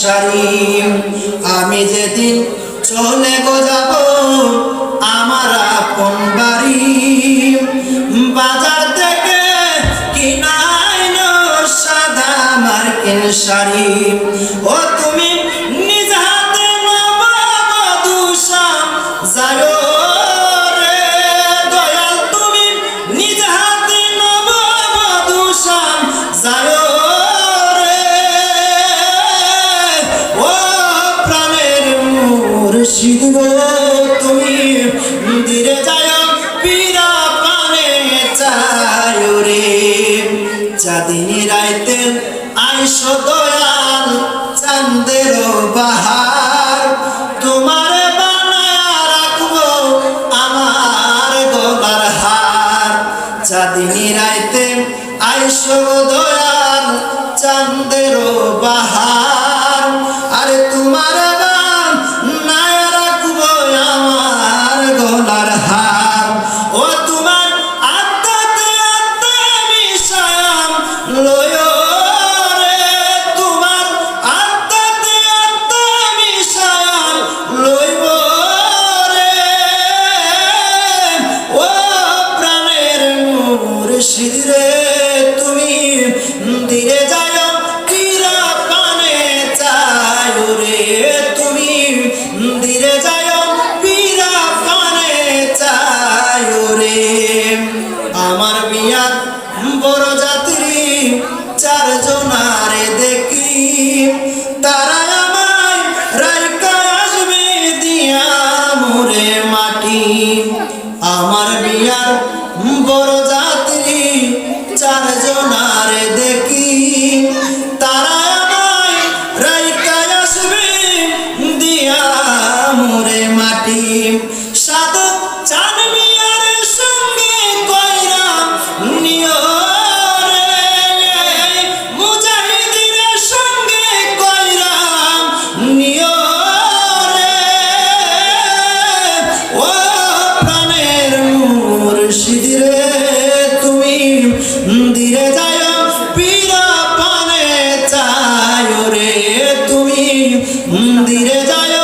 সারি। আমি যেদিন চলে গো যাব আমার আপন বাড়ি, বাজার থেকে কিনাইল সাদা মার্কিন শাড়ি। ও তুমি নিজ হাতে নববধূ সাজায়ো রে দয়াল, তুমি নিজ হাতে নববধূ সাজায়ো রে। ও প্রাণের মুর্শিদ গো, তুমি ধীরে যায় পীরা পানে চায়ো রে। চাঁদিনী রাইতে আইসো দয়াল চাঁদের বাহার, তোমার বানায়া রাখবো আমার গলার হার। চাঁদিনী রাইতে আইসো দয়াল চাঁদের বাহার, আরে তোমার বানায়া রাখবো আমার গলার হার। ও তোমার আত্মাতে আত্মা মিশায়াম লয়ো রে, তোমার আত্মাতে আত্মা মিশায়াম লইব রে। ও প্রাণের মুর্শিদ রে, তুমি ধীরে যায় পীরা পানে চায়ো রে। তুমি ধীরে যায় পীরা পানে চায়ো রে। আমার বিয়ার বড় যাত্রী চারজনারে দেখি, তারা আমায় রাইকা আসবে দিয়া মোরে মাটি। আমার বিয়ার বড় যাত্রী চারজনারে দেখি, তারা আমায় রাইকা আসবে দিয়া মোরে মাটি। সাধু চাঁদ মিয়ার সঙ্গে কইরা নিও রে, মুজাহিদের সঙ্গে কইরা নিও রে। ও প্রাণের মুর্শিদ রে, তুমি ধীরে যায় পীরা পানে চায়ো রে। তুমি ধীরে যায়